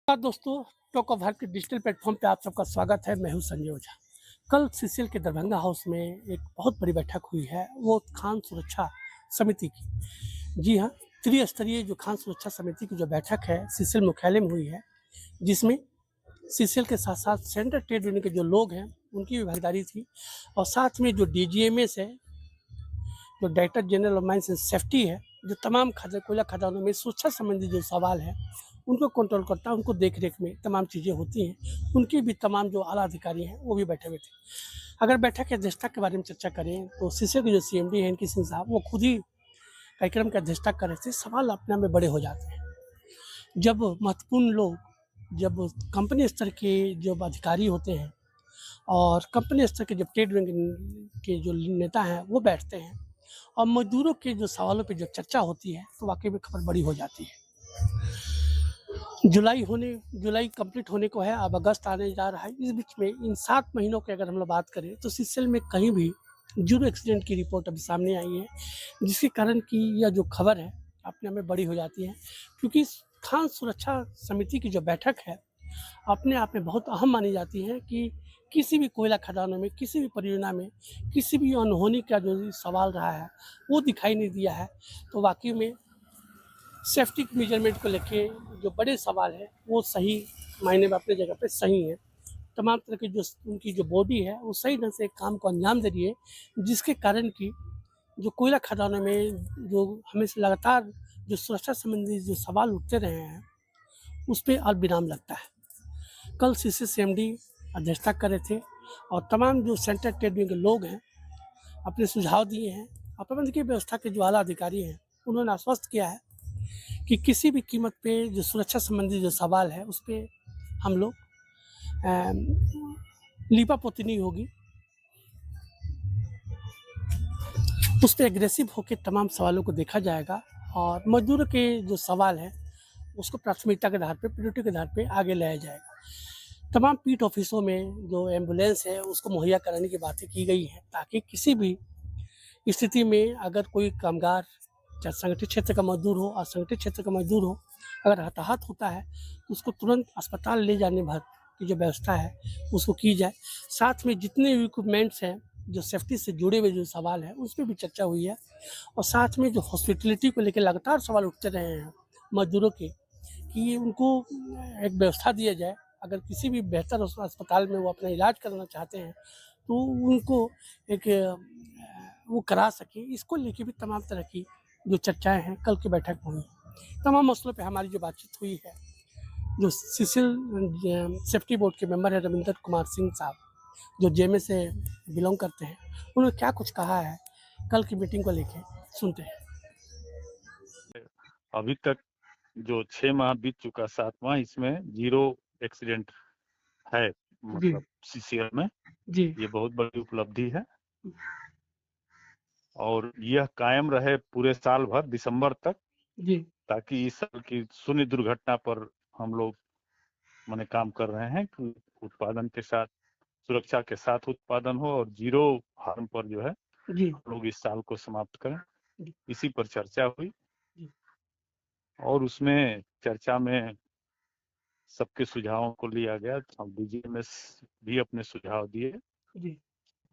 दोस्तों, talk of Bharat के digital platform पे आप सबका स्वागत है। मैं हूं संजय ओझा। कल सीसीएल के दरभंगा हाउस में एक बहुत बड़ी बैठक हुई है, वो खान सुरक्षा समिति की। जी हाँ, त्रिस्तरीय जो खान सुरक्षा समिति की जो बैठक है सीसीएल मुख्यालय में हुई है, जिसमें सीसीएल के साथ साथ सेंट्रल ट्रेड यूनियन के जो लोग हैं उनकी भी भागीदारी थी, और साथ में जो डीजीएमएस है, जो director general of mines and safety है, जो तमाम कोयला खदानों में सुरक्षा संबंधी जो सवाल है उनको कंट्रोल करता है, उनको देख रेख में तमाम चीज़ें होती हैं, उनके भी तमाम जो आला अधिकारी हैं वो भी बैठे हुए थे। अगर बैठक की अध्यक्षता के बारे में चर्चा करें तो सीसीएल के जो सीएमडी हैं इनकी सिंह साहब, वो खुद ही कार्यक्रम की अध्यक्षता कर रहे थे। सवाल अपने आप में बड़े हो जाते हैं जब महत्वपूर्ण लोग, जब कंपनी स्तर के जब अधिकारी होते हैं और कंपनी स्तर के जब ट्रेड यूनियन के जो नेता हैं वो बैठते हैं और मजदूरों के जो सवालों पे जो चर्चा होती है, तो वाकई में खबर बड़ी हो जाती है। जुलाई कंप्लीट होने को है, अब अगस्त आने जा रहा है। इस बीच में इन 7 महीनों की अगर हम लोग बात करें तो सीसीएल में कहीं भी ज़ीरो एक्सीडेंट की रिपोर्ट अभी सामने आई है, जिसके कारण कि यह जो खबर है अपने आप में बड़ी हो जाती है, क्योंकि खान सुरक्षा समिति की जो बैठक है अपने आप में बहुत अहम मानी जाती है कि किसी भी कोयला खदानों में, किसी भी परियोजना में, किसी भी अनहोनी का जो सवाल रहा है वो दिखाई नहीं दिया है। तो वाकई में सेफ्टी मेजरमेंट को लेके जो बड़े सवाल हैं वो सही मायने में अपने जगह पे सही है। तमाम तरह की जो उनकी जो बॉडी है वो सही ढंग से काम को अंजाम दे रही है, जिसके कारण कि जो कोयला खदानों में जो हमें से लगातार जो सुरक्षा संबंधी जो सवाल उठते रहे हैं उस पे अल्पविराम लगता है। कल सीसीएमडी अध्यक्षता कर रहे थे और तमाम जो सेंट्रल ट्रेड यूनियन के लोग हैं अपने सुझाव दिए हैं, और प्रबंधकीय व्यवस्था के जो आला अधिकारी हैं उन्होंने आश्वस्त किया है कि किसी भी कीमत पे जो सुरक्षा संबंधी जो सवाल है उस पे हम लोग लीपापोती नहीं होगी, उस पे एग्रेसिव होकर तमाम सवालों को देखा जाएगा और मजदूरों के जो सवाल है उसको प्राथमिकता के आधार पे, प्रायोरिटी के आधार पे आगे लाया जाएगा। तमाम पीट ऑफिसों में जो एम्बुलेंस है उसको मुहैया कराने की बातें की गई हैं, ताकि किसी भी स्थिति में अगर कोई कामगार, चाहे संगठित क्षेत्र का मजदूर हो, असंगठित क्षेत्र का मजदूर हो, अगर हताहत होता है तो उसको तुरंत अस्पताल ले जाने भर की जो व्यवस्था है उसको की जाए। साथ में जितने इक्विपमेंट्स हैं, जो सेफ्टी से जुड़े हुए जो सवाल हैं उस पे भी चर्चा हुई है, और साथ में जो हॉस्पिटलिटी को लेके लगातार सवाल उठते रहे हैं मजदूरों के, कि उनको एक व्यवस्था दिया जाए। अगर किसी भी बेहतर अस्पताल में वो अपना इलाज कराना चाहते हैं तो उनको एक वो करा सकें। इसको लेके भी तमाम तरह की जो चर्चाएँ हैं कल की बैठक में हुई। तमाम मसलों पे हमारी जो बातचीत हुई है, जो सीसीएल सेफ्टी बोर्ड के मेंबर हैं रविंदर कुमार सिंह साहब, जो जेएमए से बिलॉन्ग करते हैं, उन्होंने क्या कुछ कहा है कल की मीटिंग को लेके, सुनते हैं। अभी तक जो 6 माह बीत चुका, 7वां, इसमें 0 एक्सीडेंट है, मतलब सीसीएल में। जी। ये बहुत बड़ी उपलब्धि है और यह कायम रहे पूरे साल भर, दिसंबर तक, जी। ताकि इस साल की शून्य दुर्घटना पर हम लोग माने काम कर रहे हैं कि उत्पादन के साथ, सुरक्षा के साथ उत्पादन हो और 0 हार्म पर जो है जी। हम लोग इस साल को समाप्त करें। जी। इसी पर चर्चा हुई जी। और उसमें चर्चा में सबके सुझावों को लिया गया। हम डीजीएमएस भी अपने सुझाव दिए जी।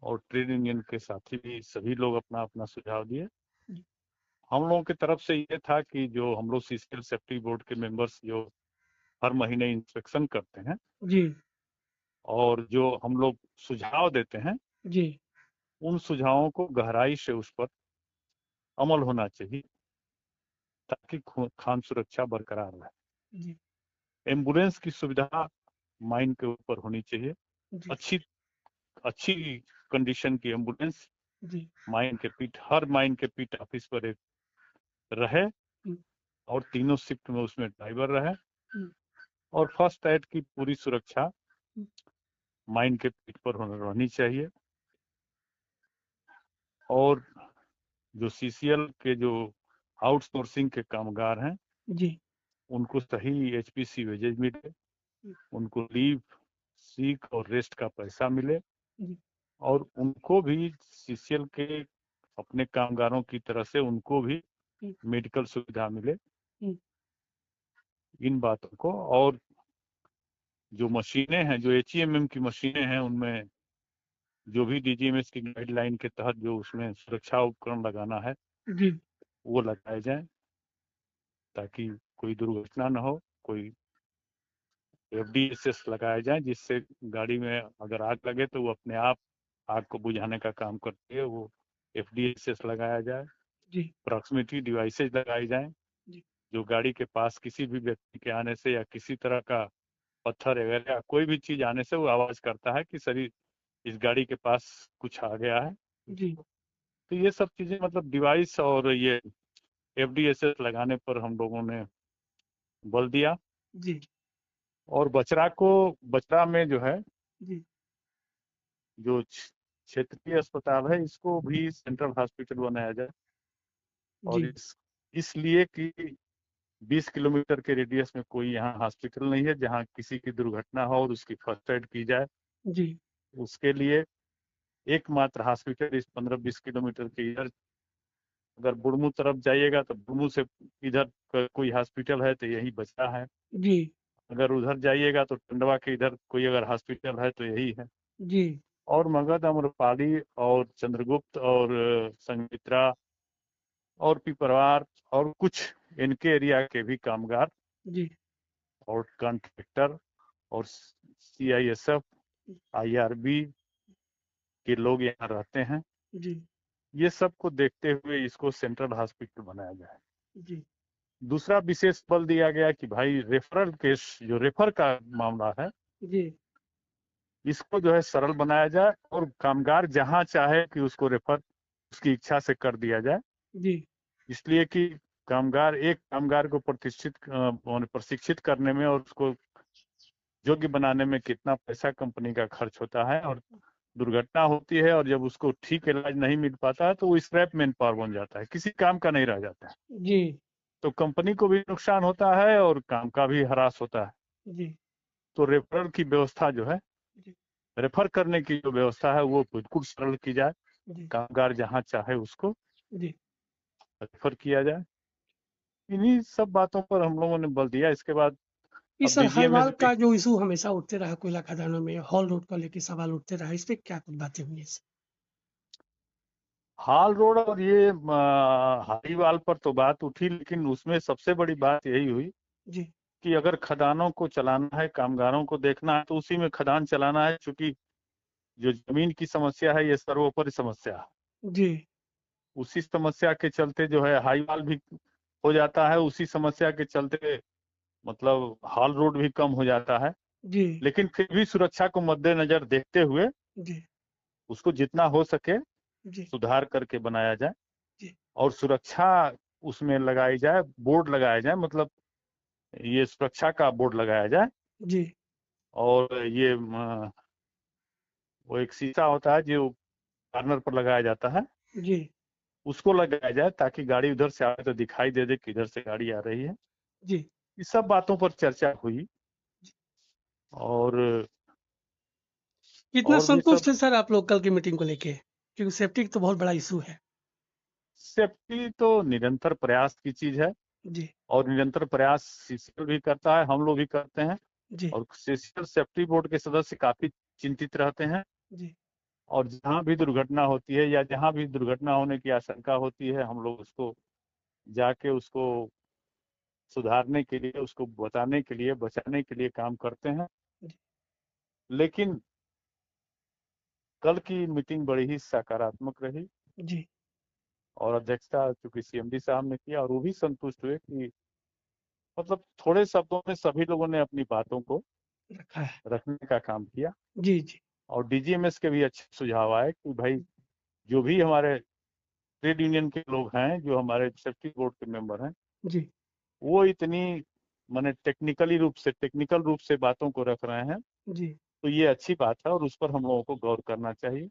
और ट्रेड यूनियन के साथी भी, सभी लोग अपना अपना सुझाव दिए। जी। हम लोगों की तरफ से ये था कि जो हम लोग सीसीएल सेफ्टी बोर्ड के मेंबर्स जो हर महीने इंस्पेक्शन करते हैं जी। और जो हम लोग सुझाव देते हैं, जी। उन सुझावों को गहराई से उस पर अमल होना चाहिए ताकि खान सुरक्षा बरकरार रहे। जी। एम्बुलेंस की सुविधा माइन के ऊपर होनी चाहिए। जी। अच्छी अच्छी कंडीशन की एम्बुलेंस जी। माइन के पीठ, हर माइन के पीठ ऑफिस पर एक रहे और तीनों शिफ्ट में उसमें ड्राइवर रहे और फर्स्ट एड की पूरी सुरक्षा माइन के पीठ पर रहनी चाहिए। और जो सीसीएल के जो आउटसोर्सिंग के कामगार हैं, जी। उनको सही एचपीसी वेजेज मिले, उनको लीव, सीक और रेस्ट का पैसा मिले और उनको भी सीसीएल के अपने कामगारों की तरह से उनको भी मेडिकल सुविधा मिले। इन बातों को और जो मशीनें हैं, जो HEMM की मशीनें हैं, उनमें जो भी DGMS की गाइडलाइन के तहत जो उसमें सुरक्षा उपकरण लगाना है जी वो लगाए जाए, ताकि कोई दुर्घटना न हो। कोई FDSS लगाए जाए, जिससे गाड़ी में अगर आग लगे तो वो अपने आप आग को बुझाने का काम करती है। वो FDSS लगाया जाए। जी प्रॉक्सिमिटी डिवाइसेज लगाई जाए, जी जो गाड़ी के पास किसी भी व्यक्ति के आने से या किसी तरह का पत्थर वगैरह या कोई भी चीज आने से वो आवाज करता है कि सर इस गाड़ी के पास कुछ आ गया है। जी तो ये सब चीजें मतलब डिवाइस और ये FDSS लगाने पर हम लोगों ने बल दिया। जी और बचरा में जो है, जी जो क्षेत्रीय अस्पताल है, इसको भी सेंट्रल हॉस्पिटल बनाया जाए। और जी इसलिए कि 20 किलोमीटर के रेडियस में कोई यहाँ हॉस्पिटल नहीं है जहाँ किसी की दुर्घटना हो और उसकी फर्स्ट एड की जाए। जी उसके लिए एकमात्र हॉस्पिटल इस 15-20 किलोमीटर के इधर, अगर बुढ़मू तरफ जाइएगा तो बुढ़मू से इधर कोई हॉस्पिटल है तो यही बचा है। जी अगर उधर जाइएगा तो टंडवा के इधर कोई अगर हॉस्पिटल है तो यही है। जी और मगध, अम्रपाली और चंद्रगुप्त और संगमित्रा और पिपरवार और कुछ इनके एरिया के भी कामगार जी और कॉन्ट्रैक्टर और CISF IRB के लोग यहाँ रहते हैं। जी ये सब को देखते हुए इसको सेंट्रल हॉस्पिटल बनाया जाए। जी दूसरा विशेष बल दिया गया कि भाई रेफरल केस, जो रेफर का मामला है, जी इसको जो है सरल बनाया जाए और कामगार जहां चाहे कि उसको रेफर उसकी इच्छा से कर दिया जाए। जी इसलिए कि एक कामगार को प्रशिक्षित करने में और उसको योग्य बनाने में कितना पैसा कंपनी का खर्च होता है, और दुर्घटना होती है और जब उसको ठीक इलाज नहीं मिल पाता है तो वो स्क्रैप मैन पावर बन जाता है, किसी काम का नहीं रह जाता है। जी तो कंपनी को भी नुकसान होता है और काम का भी ह्रास होता है। जी तो रेफरल की व्यवस्था जो है, जी रेफर करने की जो व्यवस्था है वो बिल्कुल सरल की जाए। जी कामगार जहां चाहे उसको जी रेफर किया जाए। इन्हीं सब बातों पर हम लोगों ने बल दिया। इसके बाद ये अब सर DGMS हलवाल भी, का जो इशू हमेशा उठते रहा कोयला खदानों में, हॉल रोड को लेके सवाल उठते रहा, इस पे क्या कुछ बातें हुई हैं? हाल रोड और ये हाईवाल पर तो बात उठी, लेकिन उसमें सबसे बड़ी बात यही हुई जी कि अगर खदानों को चलाना है, कामगारों को देखना है, तो उसी में खदान चलाना है। क्योंकि जो जमीन की समस्या है ये सर्वोपरि समस्या है। जी उसी समस्या के चलते जो है हाईवाल भी हो जाता है, उसी समस्या के चलते मतलब हाल रोड भी कम हो जाता है। जी लेकिन फिर भी सुरक्षा को मद्देनजर देखते हुए जी उसको जितना हो सके जी सुधार करके बनाया जाए जी और सुरक्षा उसमें लगाई जाए, बोर्ड लगाया जाए, मतलब ये सुरक्षा का बोर्ड लगाया जाए। जी और ये वो एक शीशा होता है जो कार्नर पर लगाया जाता है, जी उसको लगाया जाए ताकि गाड़ी उधर से आए तो दिखाई दे दे कि इधर से गाड़ी आ रही है। जी इस सब बातों पर चर्चा हुई। और कितना और भी सब, संतुष्ट है सर आप लोग कल की मीटिंग को लेके, क्योंकि सेफ्टी तो बहुत बड़ा इशू है? सेफ्टी तो निरंतर प्रयास की चीज है जी और निरंतर प्रयास CCL भी करता है, हम लोग भी करते हैं। जी और CCL सेफ्टी बोर्ड के सदस्य काफी चिंतित रहते हैं। जी और जहां भी दुर्घटना होती है या जहां भी दुर्घटना होने की आशंका होती है, हम लोग उसको जाके उसको सुधारने के लिए, उसको बताने के लिए, बचाने के लिए काम करते हैं। जी लेकिन कल की मीटिंग बड़ी ही सकारात्मक रही जी और अध्यक्षता चूंकि CMD साहब ने किया और वो भी संतुष्ट हुए कि मतलब थोड़े शब्दों में सभी लोगों ने अपनी बातों को रखा है। रखने का काम किया। जी जी और DGMS के भी अच्छे सुझाव आए कि भाई जो भी हमारे ट्रेड यूनियन के लोग हैं, जो हमारे सेफ्टी बोर्ड के मेंबर हैं, जी वो इतनी माने टेक्निकल रूप से बातों को रख रहे हैं, जी तो ये अच्छी बात है और उस पर हम लोगों को गौर करना चाहिए।